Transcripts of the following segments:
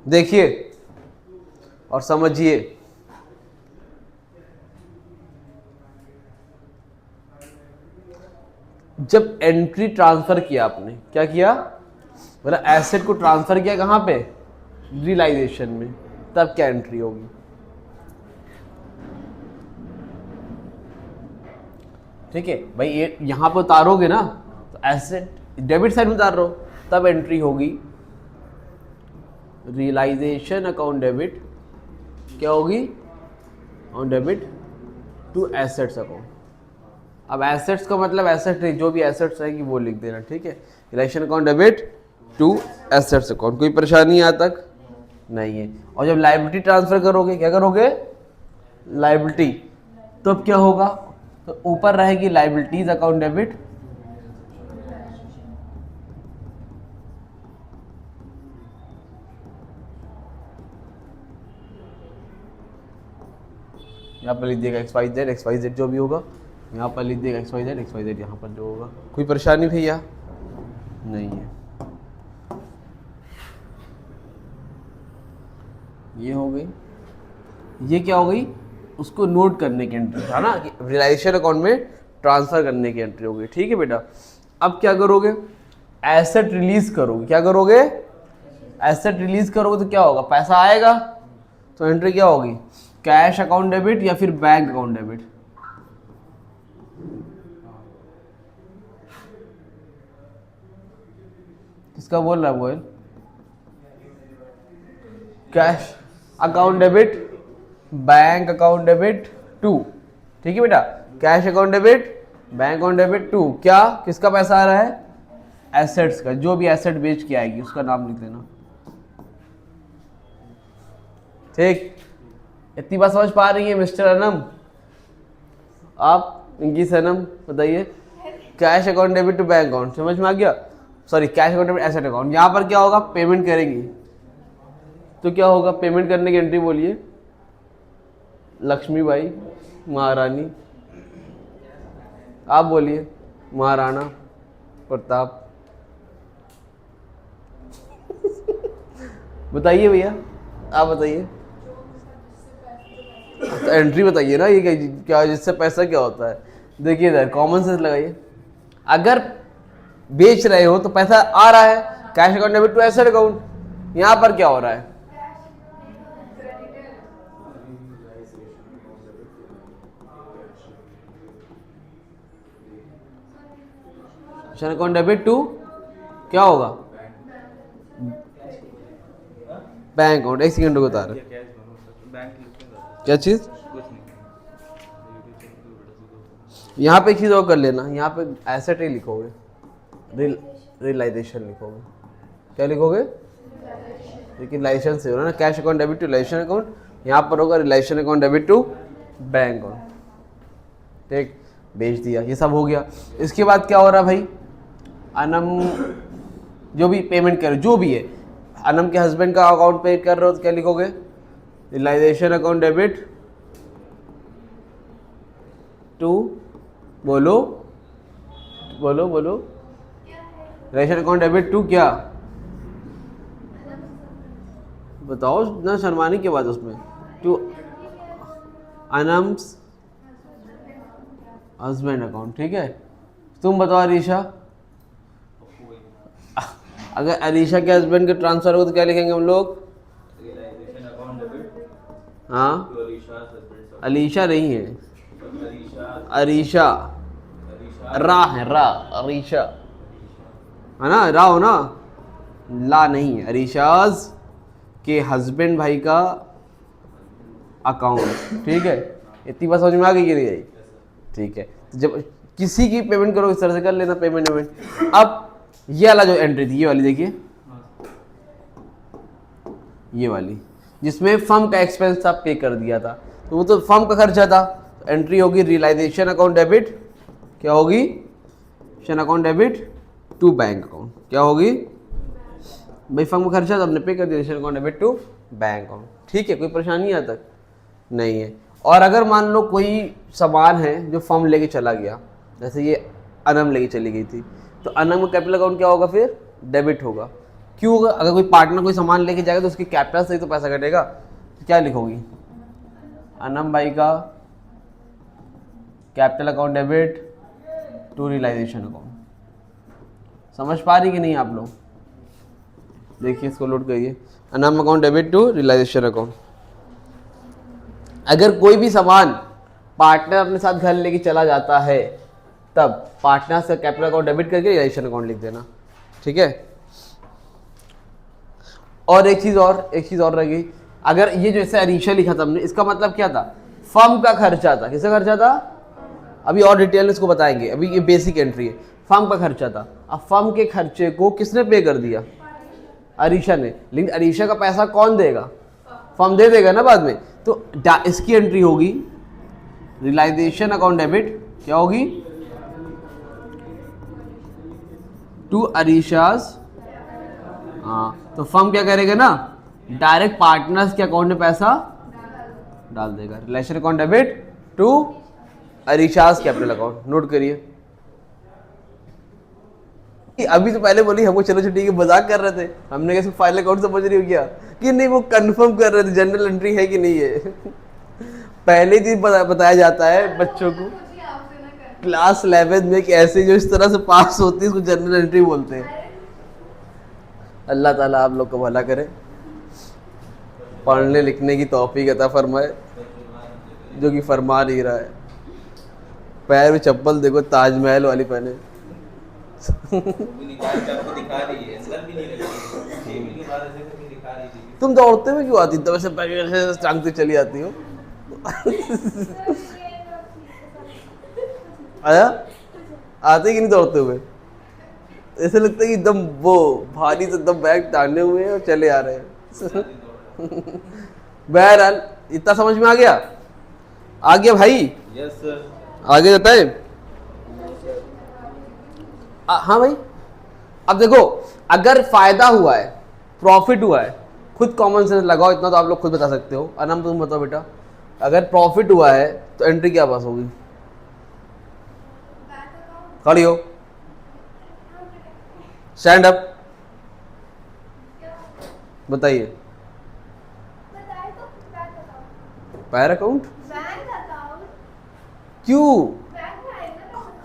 देखिए और समझिए। जब एंट्री ट्रांसफर किया आपने, क्या किया, मतलब एसेट को ट्रांसफर किया कहाँ पे, रियलाइजेशन में, तब क्या एंट्री होगी। ठीक है भाई, ये यहां पर उतारोगे ना तो एसेट डेबिट साइड में उतार रहे हो, तब एंट्री होगी रियलाइजेशन अकाउंट डेबिट, क्या होगी, on debit to assets account. अब एसेट्स का मतलब एसेट नहीं, जो भी एसेट्स रहेगी वो लिख देना, ठीक है। Relation account debit to assets account, कोई परेशानी यहाँ तक नहीं है। और जब लायबिलिटी ट्रांसफर करोगे, क्या करोगे, लायबिलिटी, तो अब क्या होगा, तो ऊपर रहेगी लायबिलिटीज अकाउंट डेबिट, यहाँ पर लिख दिएगा एक्स वाई जेड जो भी होगा, यहाँ पर लिख दिएगा एक्स वाई जेड यहाँ पर जो होगा। कोई परेशानी भैया नहीं है। ये हो गई, ये क्या हो गई, उसको नोट करने की एंट्री था ना, कि रियलाइजेशन अकाउंट में ट्रांसफर करने की एंट्री हो गई। ठीक है बेटा, अब क्या करोगे, एसेट रिलीज करोगे, क्या करोगे, एसेट रिलीज करोगे तो क्या होगा, पैसा आएगा, तो एंट्री क्या होगी, कैश अकाउंट डेबिट या फिर बैंक अकाउंट डेबिट। किसका बोल रहा है Goyal, cash account debit, bank account debit to, ठीक है बेटा, cash account debit, bank account debit to, क्या, किसका पैसा आ रहा है, एसेट्स का, जो भी एसेट बेच के आएगी उसका नाम लिख देना। ठीक, इतनी बात समझ पा रही है मिस्टर अनम, आप इनकी सनम बताइए, cash account debit to bank account समझ में आ गया, sorry cash account debit asset account. यहाँ पर क्या होगा, पेमेंट करेंगे, तो क्या होगा, पेमेंट करने की एंट्री बोलिए, लक्ष्मीबाई, महारानी, आप बोलिए, महाराणा प्रताप बताइए भैया, आप बताइए, तो एंट्री बताइए ना, ये क्या जिससे पैसा क्या होता है। देखिए इधर कॉमन सेंस लगाइए, अगर बेच रहे हो तो पैसा आ रहा है, cash account debit to asset account, यहां पर क्या हो रहा है, अकाउंट डेबिट टू क्या होगा, बैंक अकाउंट। एक सेकंड को बता रहे, क्या चीज, यहाँ पे एक चीज और कर लेना, यहाँ पे एसेट ही लिखोगे, रियलाइजेशन लिखोगे, क्या लिखोगे, लेकिन लाइसेंस से हो ना, cash account debit to relation account, यहाँ पर होगा relation account debit to bank account. ठीक, बेच दिया, ये सब हो गया। इसके बाद क्या हो रहा है भाई, अनम जो भी पेमेंट कर, जो भी है, अनम के हस्बैंड का अकाउंट पे कर रहे हो तो क्या लिखोगे, रियलाइजेशन अकाउंट डेबिट टू, बोलो बोलो बोलो, रिलेशन अकाउंट डेबिट टू क्या, बताओ ना, शर्माने की बात उसमें, टू अनम्स हस्बैंड अकाउंट। ठीक है, तुम बताओ अरीशा, अगर अरीशा के हस्बैंड के ट्रांसफर हो तो क्या लिखेंगे हम लोग, हाँ, अलीशा नहीं है, अरीशा, रा है, रा, अरीशा है ना, रा हो ना, ला नहीं है, अरीशाज के हस्बैंड भाई का अकाउंट। ठीक है, इतनी बात समझ में आ गई कि नहीं आई, ठीक है। तो जब किसी की पेमेंट करो इस तरह से कर लेना, पेमेंट वेमेंट। अब ये वाला जो एंट्री थी, ये वाली देखिए, ये वाली जिसमें फर्म का एक्सपेंस था, पे कर दिया था, तो वो तो फर्म का खर्चा था, तो एंट्री होगी रियलाइजेशन अकाउंट डेबिट, क्या होगी, account debit to bank account, क्या होगी भाई, फर्म का खर्चा तो हमने पे कर दिया, account debit to bank account. ठीक है, कोई परेशानी यहाँ तक नहीं है। और अगर मान लो कोई सामान है जो फर्म लेके चला गया, जैसे ये अनम लेके चली गई थी, तो अनम का कैपिटल अकाउंट क्या होगा, फिर डेबिट होगा, क्यों? अगर कोई पार्टनर कोई सामान लेके जाएगा तो उसके कैपिटल से ही तो पैसा कटेगा। तो क्या लिखोगी? अनम भाई का capital account debit to realisation account. समझ पा रही कि नहीं आप लोग? देखिए इसको लोड करिए, Anam account debit to realisation account. अगर कोई भी सामान पार्टनर अपने साथ घर लेके चला जाता है तब पार्टनर से कैपिटल अकाउंट डेबिट करके रियलाइजेशन अकाउंट लिख देना, ठीक है। और एक चीज और रह गई, अगर ये जो ऐसे अरीशा लिखा था हमने, इसका मतलब क्या था? फर्म का खर्चा था। किसका खर्चा था? अभी और डिटेल में इसको बताएंगे, अभी ये बेसिक एंट्री है। फर्म का खर्चा था। अब फर्म के खर्चे को किसने पे कर दिया? अरीशा ने। लेकिन अरीशा का पैसा कौन देगा? फर्म दे देगा ना बाद में। तो इसकी एंट्री होगी रियलाइजेशन अकाउंट डेबिट, क्या होगी? टू अरीशास। हाँ, तो फर्म क्या करेगा ना, डायरेक्ट पार्टनर्स के अकाउंट में पैसा डाल देगा। रिलेशन अकाउंट डेबिट टू अरीशास कैपिटल अकाउंट। नोट करिए। अभी तो पहले बोली हमको चलो छुट्टी के मजाक कर रहे थे, हमने कैसे फाइनल अकाउंट समझ रही हो क्या कि नहीं, वो कंफर्म कर रहे थे जनरल एंट्री है कि नहीं है। पहले ही बताया जाता है बच्चों को क्लास 11 में कि ऐसे जो इस तरह से पास होती है उसको जनरल एंट्री बोलते हैं। अल्लाह ताला आप लोग को भला करे, पढ़ने लिखने की तौफीक अता फरमाए, जो कि फरमा नहीं रहा है। पैर में चप्पल देखो ताजमहल वाली पहने। तुम दौड़ते हुए क्यों आती? तब ऐसे टांगते चली आती हो। आया आते कि नहीं दौड़ते हुए? ऐसे लगता है कि एकदम वो भारी से एकदम बैग टांगने हुए हैं और चले आ रहे हैं। बहरहाल इतना समझ में आ गया? आ गया भाई? Yes sir. आगे जाता है। हाँ भाई, अब देखो अगर फायदा हुआ है, प्रॉफिट हुआ है, खुद कॉमन सेंस लगाओ, इतना तो आप लोग खुद बता सकते हो। अनम तुम बताओ बेटा, अगर प्रॉफिट हुआ है तो एंट्री क्या पास होगी? खड़ी हो, स्टैंड अप, बताइए। पैर अकाउंट? क्यों?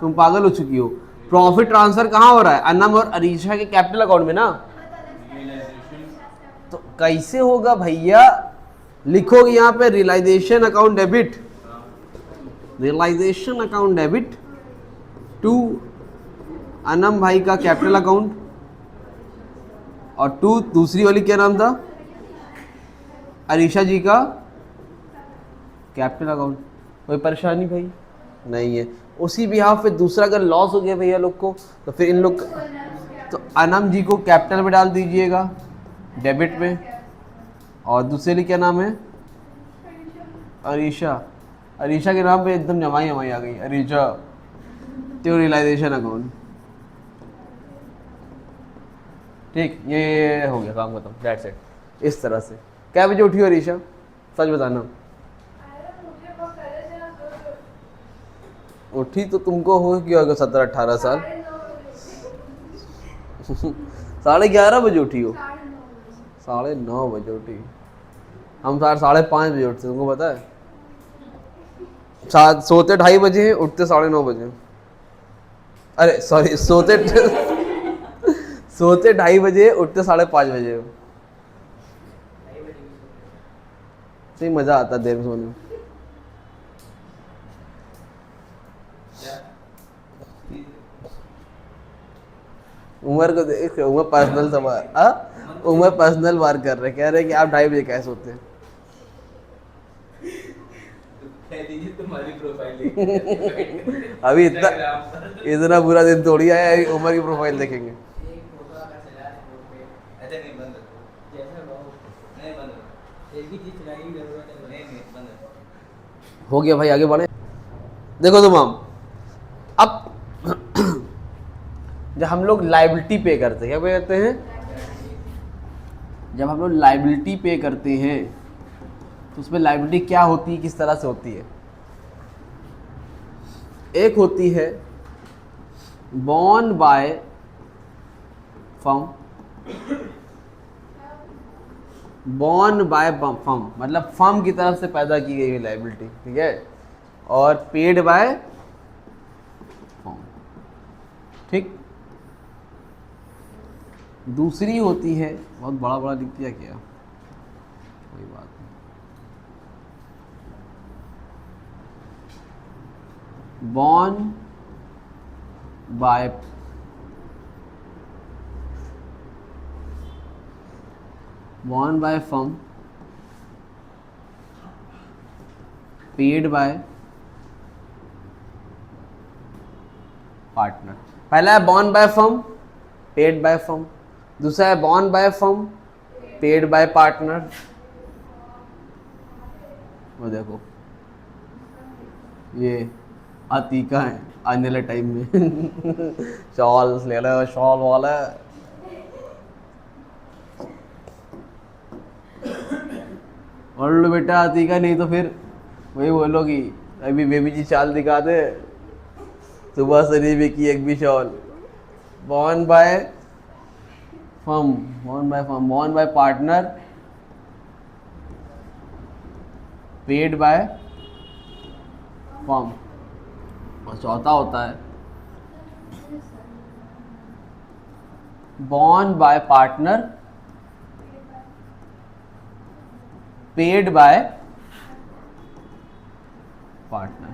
तुम पागल हो चुकी हो? प्रॉफिट ट्रांसफर कहाँ हो रहा है? अनम और अरीशा के कैपिटल अकाउंट में ना। तो कैसे होगा भैया? लिखोगे यहाँ पे realisation account debit, realisation account debit to Anam भाई का कैपिटल अकाउंट, और टू दूसरी वाली क्या नाम था? अरीशा जी का कैपिटल अकाउंट। कोई परेशानी भाई नहीं है? उसी बिहाफ पे दूसरा अगर लॉस हो गया भैया लोग को, तो फिर इन लोग तो अनम जी को कैपिटल में डाल दीजिएगा डेबिट में, और दूसरे क्या नाम है? अरीशा। अरीशा के नाम पे एकदम जमाई जमाई आ गई, अरीशा तो रियलाइजेशन अकाउंट। ठीक, ये हो गया काम खत्म, दैट्स इट। इस तरह से। क्या बजे उठी हो अरीशा? सच बताना। उठी तो तुमको हो क्या होगा 17-18 साल। 11:30 बजे उठी हो? 9:30 बजे उठी। हम 5:30 बजे उठते, तुमको पता है? सोते 2:30 बजे हैं, उठते 9:30 बजे। अरे सॉरी, सोते 2:30 बजे, उठते 5:30 बजे। सही मजा आता देर में सोने में। उमर को देख, उमर पर्सनल सवाल, उमर पर्सनल वार कर रहे, कह रहे कि आप 2:30 बजे कैसे सोते हैं? तुम्हारी प्रोफाइल अभी इतना बुरा दिन थोड़ी आया उमर की प्रोफाइल देखेंगे। हो गया भाई, आगे बढ़े। देखो तमाम, अब जब हम लोग लाइबिलिटी पे करते हैं, क्या पे करते हैं? जब हम लोग लाइबिलिटी पे करते हैं तो उसमें लाइबिलिटी क्या होती है, किस तरह से होती है? एक होती है borne by firm, borne by firm मतलब फर्म की तरफ से पैदा की गई लाइबिलिटी, ठीक है, और पेड बाय फर्म, ठीक। दूसरी होती है, बहुत बड़ा बड़ा लिख दिया क्या, कोई बात नहीं, born by firm paid by partner. पहला है borne by firm paid by firm, दूसरा है borne by firm paid by partner. वो देखो ये अतीका है आने वाले टाइम में शॉल ले लो, शॉल वाला और लो बेटा अतीका, नहीं तो फिर वही बोलोगी अभी बेबी जी चाल दिखा दे, सुबह से नहीं बिकी एक भी shawl. Borne by firm, borne by partner paid by firm, और चौथा होता है borne by partner paid by partner.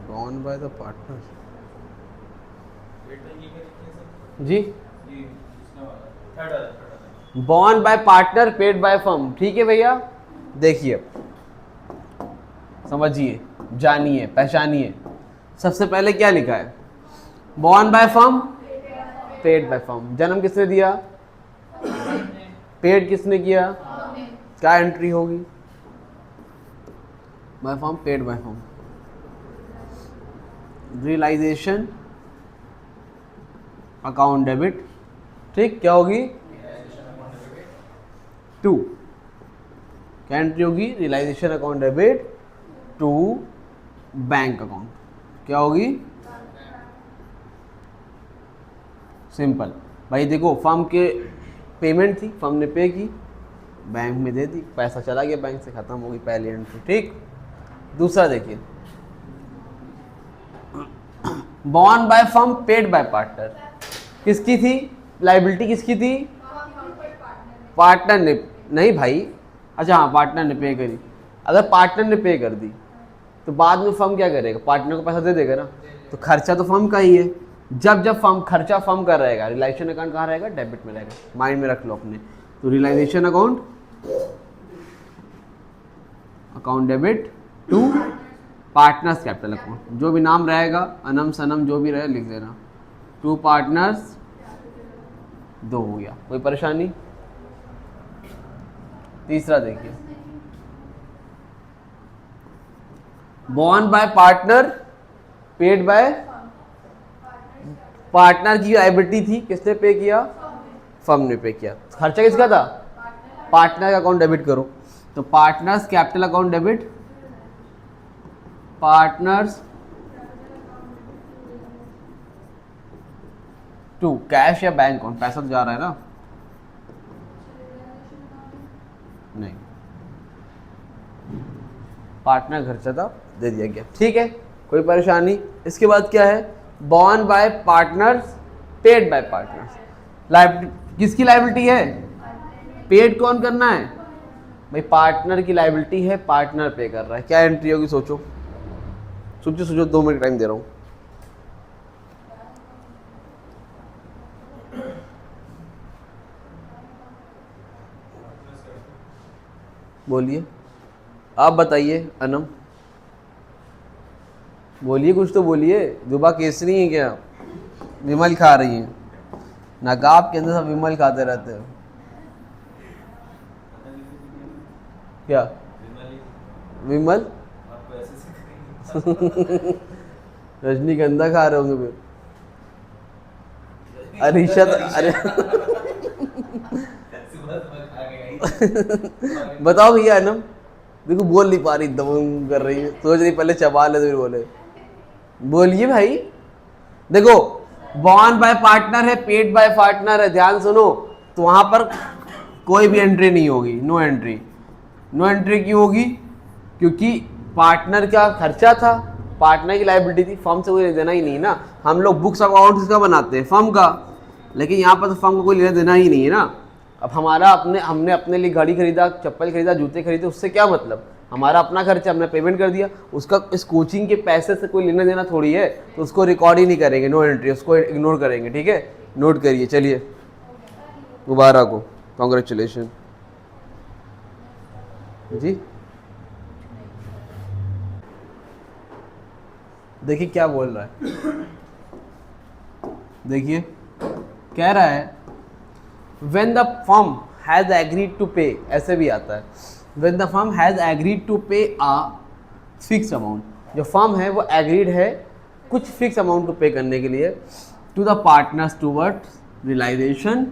Borne by the partner जी, borne by partner paid by firm, ठीक है भैया। देखिए समझिए, जानिए, पहचानिए, सबसे पहले क्या लिखा है, borne by firm paid by firm. जन्म किसने दिया, पेड किसने किया, क्या एंट्री होगी, by firm paid by firm. Realisation account debit, ठीक, क्या होगी 2, क्या एंट्री होगी, realisation account debit to bank account, क्या होगी, सिंपल भाई। देखो फर्म के पेमेंट थी, फर्म ने पे की, बैंक में दे दी, पैसा चला गया बैंक से, खत्म होगी पहली एंट्री, ठीक। दूसरा देखिए, born by firm paid by partner, किसकी थी लाइबिलिटी, किसकी थी, पार्टनर ने, नहीं भाई, अच्छा हाँ पार्टनर ने पे करी। अगर पार्टनर ने पे कर दी तो बाद में फर्म क्या करेगा, पार्टनर को पैसा दे देगा ना, तो खर्चा तो फर्म का ही है। जब फर्म खर्चा फर्म का रहेगा, रियलाइजेशन अकाउंट कहाँ रहेगा, डेबिट में रहेगा, माइंड में रख लो अपने। तो realisation account debit to partners capital account, जो भी नाम रहेगा, अनम सनम जो भी रहे लिख देना, टू पार्टनर्स 2 हो गया, कोई परेशानी। तीसरा देखिए, born by partner paid by partner की लायबिलिटी थी, किसने पे किया, फर्म ने पे किया। खर्चा किसका था, पार्टनर का अकाउंट डेबिट करो, तो partners capital account debit, partners to cash या बैंक अकाउंट, पैसा तो जा रहा है ना, नहीं पार्टनर खर्चा था दे दिया गया, ठीक है, कोई परेशानी। इसके बाद क्या है, borne bye partners paid by partners, liability किसकी लाइबिलिटी है, पेड कौन करना है भाई, पार्टनर की लाइबिलिटी है, पार्टनर पे कर रहा है, क्या एंट्री होगी, सोचो सोचो सोचो, 2 मिनट टाइम दे रहा हूं। बोलिए, आप बताइए अनम, बोलिए कुछ तो बोलिए। दुबा केसरी है क्या? विमल खा रही है, नकाब के अंदर सब विमल खाते रहते हो क्या? विमल रजनीगंधा खा रहे होंगे फिर। अरीशा तो अरे बताओ भैया अनम, देखो बोल नहीं पा रही, दम कर रही है, सोच रही पहले चबा ले तो फिर बोले। बोलिए भाई। देखो बॉर्न बाय पार्टनर है, पेड बाय पार्टनर है, ध्यान सुनो। तो वहां पर कोई भी एंट्री नहीं होगी, नो एंट्री। नो एंट्री क्यों होगी? क्योंकि पार्टनर का खर्चा था, पार्टनर की लायबिलिटी थी, फर्म से कोई देना ही नहीं ना। हम लोग बुक्स अकाउंट किसका बनाते हैं? फर्म का। लेकिन यहाँ पर तो फर्म को कोई लेना देना ही नहीं है ना। अब हमारा हमने अपने लिए गाड़ी खरीदा, चप्पल खरीदा, जूते खरीदे, उससे क्या मतलब? हमारा अपना खर्चा, हमने पेमेंट कर दिया, उसका इस कोचिंग के पैसे से कोई लेना देना थोड़ी है, तो उसको रिकॉर्ड ही नहीं करेंगे, नो एंट्री, उसको इग्नोर करेंगे। ठीक है, नोट करिए। चलिए, मुबारक हो, कॉन्ग्रेचुलेशन जी। देखिए क्या बोल रहा है, देखिए कह रहा है when the firm has agreed to pay, ऐसे भी आता है when the firm has agreed to pay a fixed amount। जो फर्म है वो एग्रीड है कुछ फिक्स अमाउंट को पे करने के लिए to the partners towards realisation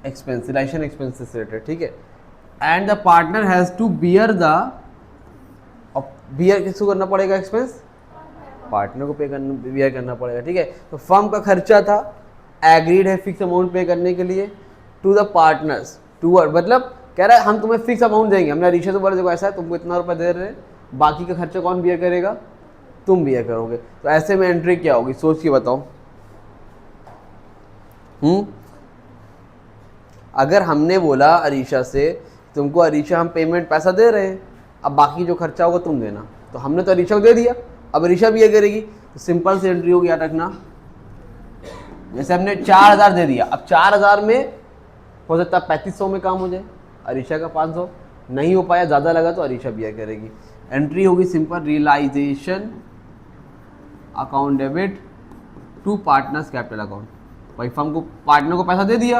expenses related. ठीक है, and the partner has to bear the, bear किसको करना पड़ेगा? एक्सपेंस पार्टनर को पे करना, बियर करना पड़ेगा। ठीक है, तो फर्म का खर्चा था, एग्रीड है फिक्स अमाउंट पे करने के लिए टू द पार्टनर्स टूवर्ड, मतलब कह रहा है हम तुम्हें फिक्स अमाउंट देंगे। हमने अरीशा से बोला देखो ऐसा है, तुमको इतना रुपया दे रहे हैं, बाकी का खर्चा कौन बियर करेगा? तुम बियर करोगे। तो ऐसे में एंट्री क्या होगी, सोच के बताओ। अगर हमने बोला अरीशा से तुमको, अरीशा हम पेमेंट पैसा दे रहे हैं, अब बाकी जो खर्चा होगा तुम देना, तो हमने तो अरीशा को दे दिया, अब अरीशा बियर करेगी, तो सिंपल सी एंट्री होगी, याद रखना। जैसे हमने 4000 दे दिया, अब 4000 में हो सकता है 3500 में काम हो जाए, अरीशा का 500 नहीं हो पाया, ज़्यादा लगा तो अरीशा बियर करेगी। एंट्री होगी simple, realisation account debit to partners capital account. भाई फर्म को, पार्टनर को पैसा दे दिया,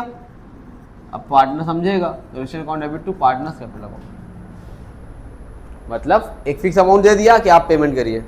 अब पार्टनर समझेगा, relation account debit to partners capital account, मतलब एक फिक्स अमाउंट दे दिया कि आप पेमेंट करिए।